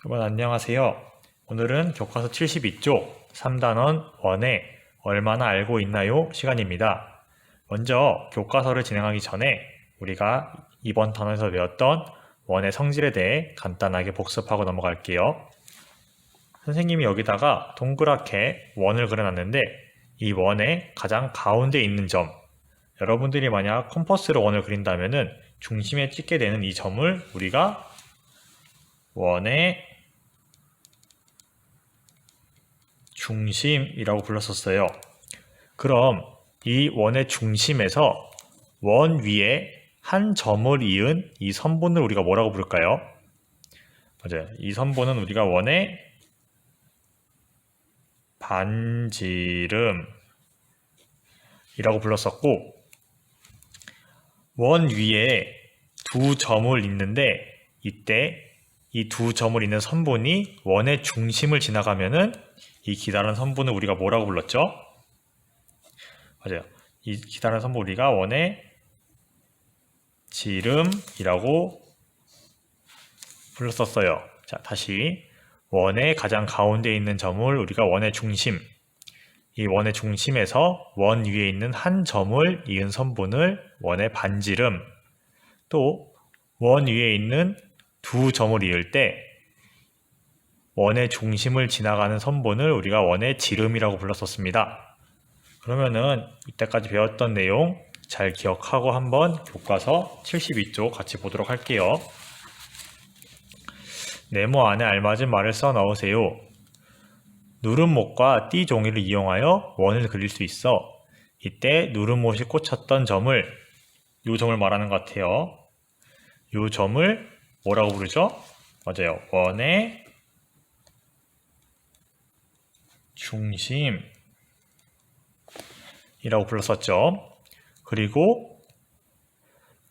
여러분 안녕하세요. 오늘은 교과서 72쪽 3단원 원의 얼마나 알고 있나요? 시간입니다. 먼저 교과서를 진행하기 전에 우리가 이번 단원에서 배웠던 원의 성질에 대해 간단하게 복습하고 넘어갈게요. 선생님이 여기다가 동그랗게 원을 그려놨는데 이 원의 가장 가운데 있는 점, 여러분들이 만약 컴퍼스로 원을 그린다면은 중심에 찍게 되는 이 점을 우리가 원의 중심이라고 불렀었어요. 그럼 이 원의 중심에서 원 위에 한 점을 이은 이 선분을 우리가 뭐라고 부를까요? 맞아요. 이 선분은 우리가 원의 반지름이라고 불렀었고, 원 위에 두 점을 잇는데 이때 이 두 점을 잇는 선분이 원의 중심을 지나가면은 이 기다란 선분을 우리가 뭐라고 불렀죠? 맞아요. 이 기다란 선분 우리가 원의 지름이라고 불렀었어요. 자, 다시 원의 가장 가운데 있는 점을 우리가 원의 중심, 이 원의 중심에서 원 위에 있는 한 점을 이은 선분을 원의 반지름, 또 원 위에 있는 두 점을 이을 때 원의 중심을 지나가는 선분을 우리가 원의 지름이라고 불렀었습니다. 그러면은 이때까지 배웠던 내용 잘 기억하고 한번 교과서 72쪽 같이 보도록 할게요. 네모 안에 알맞은 말을 써 넣으세요. 누름못과 띠 종이를 이용하여 원을 그릴 수 있어. 이때 누름못이 꽂혔던 점을, 이 점을 말하는 것 같아요. 이 점을 뭐라고 부르죠? 맞아요. 원의 중심이라고 불렀었죠. 그리고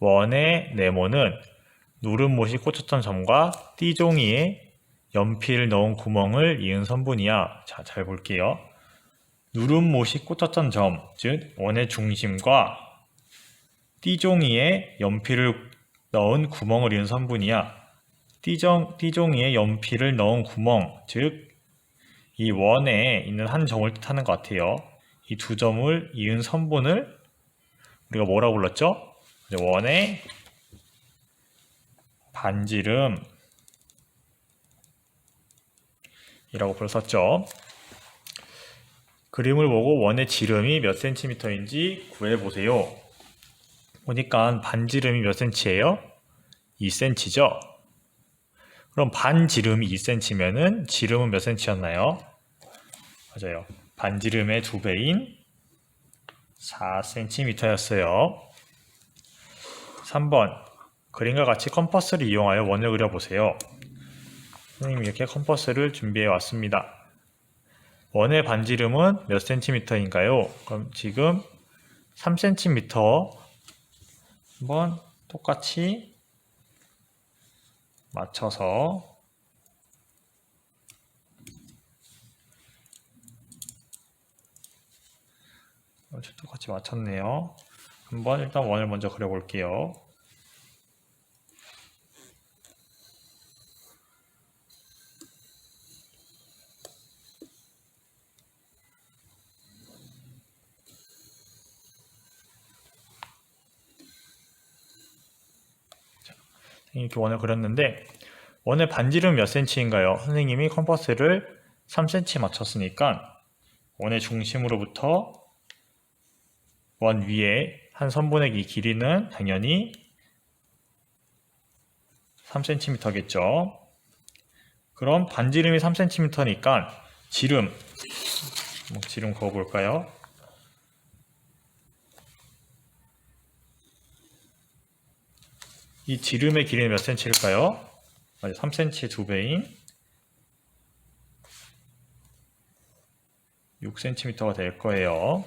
원의 네모는 누름못이 꽂혔던 점과 띠종이에 연필을 넣은 구멍을 이은 선분이야. 자, 잘 볼게요. 누름못이 꽂혔던 점, 즉 원의 중심과 띠종이에 연필을 넣은 구멍을 이은 선분이야. 띠종이에 연필을 넣은 구멍, 즉 이 원에 있는 한 점을 뜻하는 것 같아요. 이 두 점을 이은 선분을 우리가 뭐라고 불렀죠? 원의 반지름이라고 불렀었죠. 그림을 보고 원의 지름이 몇 센티미터인지 구해보세요. 보니까 반지름이 몇 센치예요? 2cm죠? 그럼 반지름이 2cm면은 지름은 몇 cm였나요? 맞아요. 반지름의 2배인 4cm였어요. 3번. 그림과 같이 컴퍼스를 이용하여 원을 그려보세요. 선생님이 이렇게 컴퍼스를 준비해 왔습니다. 원의 반지름은 몇 cm인가요? 그럼 지금 3cm 한번 똑같이 맞춰서 똑같이 맞췄네요. 한번 일단 원을 먼저 그려볼게요. 이렇게 원을 그렸는데 원의 반지름 몇 cm인가요? 선생님이 컴퍼스를 3cm 맞췄으니까 원의 중심으로부터 원 위에 한 선분의 이 길이는 당연히 3cm겠죠. 그럼 반지름이 3cm니까 지름 그어볼까요? 이 지름의 길이는 몇 cm일까요? 3cm의 2배인 6cm가 될 거예요.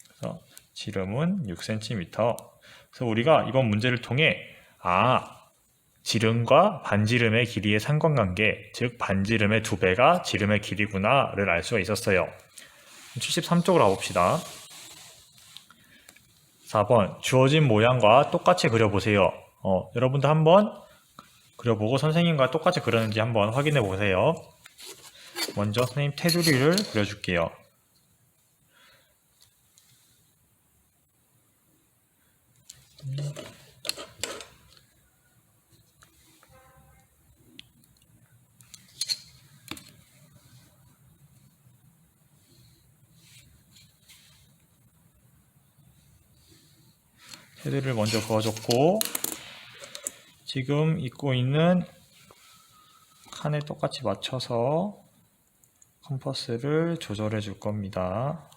그래서 지름은 6cm. 그래서 우리가 이번 문제를 통해 지름과 반지름의 길이의 상관관계, 즉 반지름의 2배가 지름의 길이구나를 알 수가 있었어요. 73쪽으로 가봅시다. 4번. 주어진 모양과 똑같이 그려보세요. 여러분도 한번 그려보고 선생님과 똑같이 그렸는지 한번 확인해 보세요. 먼저 선생님 테두리를 그려줄게요. 테두리를 먼저 그어줬고, 지금 입고 있는 칸에 똑같이 맞춰서 컴퍼스를 조절해 줄 겁니다.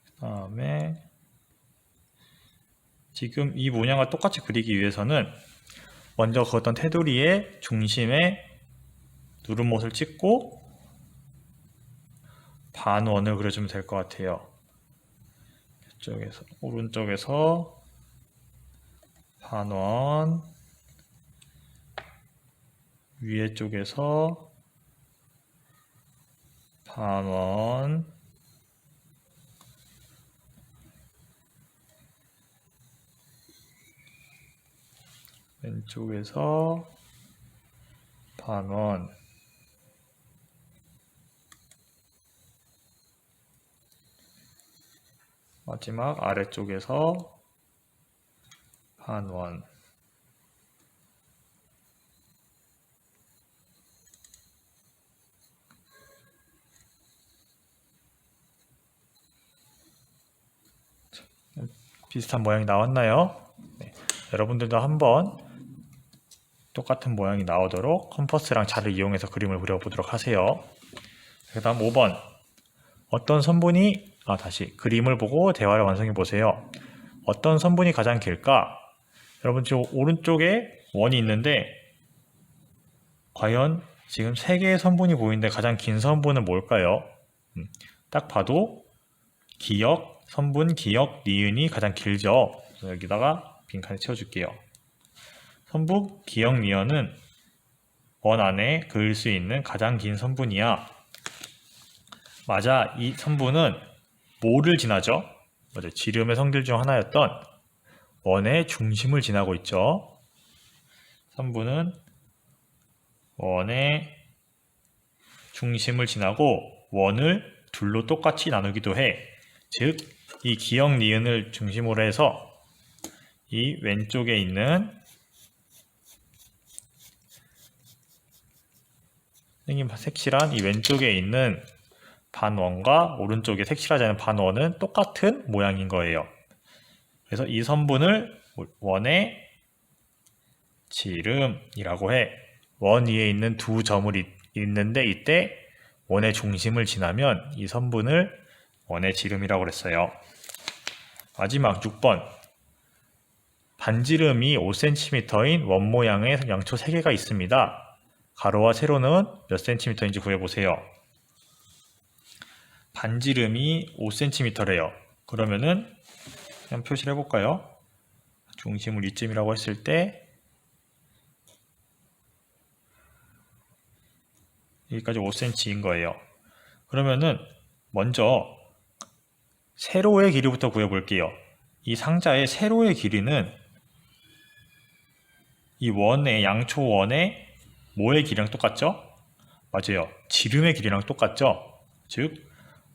그 다음에 지금 이 모양과 똑같이 그리기 위해서는 먼저 그었던 테두리의 중심에 누름못을 찍고 반원을 그려주면 될 것 같아요. 이쪽에서 오른쪽에서 반원, 위에 쪽에서 반원, 왼쪽에서 반원, 마지막 아래쪽에서 반원. 비슷한 모양이 나왔나요? 네. 여러분들도 한번 똑같은 모양이 나오도록 컴퍼스랑 자를 이용해서 그림을 그려보도록 하세요. 그 다음 5번. 어떤 선분이 다시 그림을 보고 대화를 완성해 보세요. 어떤 선분이 가장 길까? 여러분 지금 오른쪽에 원이 있는데 과연 지금 3개의 선분이 보이는데 가장 긴 선분은 뭘까요? 딱 봐도 기역, 선분, 기역, 니은이 가장 길죠. 그래서 여기다가 빈칸에 채워줄게요. 선분, 기역, 니은은 원 안에 그을 수 있는 가장 긴 선분이야. 맞아, 이 선분은 뭐를 지나죠? 맞아요. 지름의 성질 중 하나였던 원의 중심을 지나고 있죠. 선분은 원의 중심을 지나고 원을 둘로 똑같이 나누기도 해. 즉, 이 기역, 니은을 중심으로 해서 이 왼쪽에 있는 선생님 색칠한 이 왼쪽에 있는 반원과 오른쪽에 색칠하지 않은 반원은 똑같은 모양인 거예요. 그래서 이 선분을 원의 지름이라고 해. 원 위에 있는 두 점을 있는데 이때 원의 중심을 지나면 이 선분을 원의 지름이라고 그랬어요. 마지막 6번. 반지름이 5cm인 원 모양의 양초 3개가 있습니다. 가로와 세로는 몇 cm인지 구해보세요. 반지름이 5cm래요. 그러면은 그냥 표시를 해볼까요? 중심을 이쯤이라고 했을 때 여기까지 5cm인 거예요. 그러면은 먼저 세로의 길이부터 구해볼게요. 이 상자의 세로의 길이는 이 원의 양초 원의 뭐의 길이랑 똑같죠? 맞아요. 지름의 길이랑 똑같죠? 즉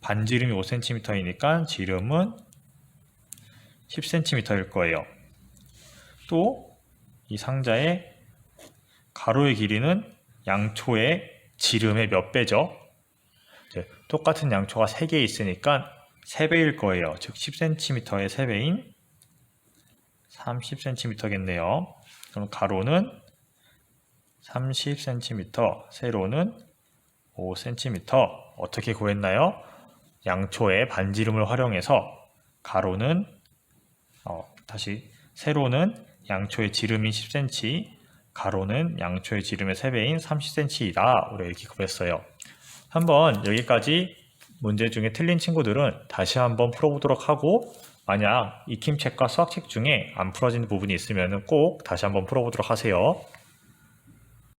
반지름이 5cm이니까 지름은 10cm일 거예요. 또 이 상자의 가로의 길이는 양초의 지름의 몇 배죠? 똑같은 양초가 3개 있으니까 3배일 거예요. 즉 10cm의 3배인 30cm겠네요. 그럼 가로는 30cm, 세로는 5cm. 어떻게 구했나요? 양초의 반지름을 활용해서 가로는 세로는 양초의 지름인 10cm, 가로는 양초의 지름의 3배인 30cm이다. 우리가 이렇게 구했어요. 한번 여기까지 문제 중에 틀린 친구들은 다시 한번 풀어보도록 하고, 만약 익힘책과 수학책 중에 안 풀어진 부분이 있으면 꼭 다시 한번 풀어보도록 하세요.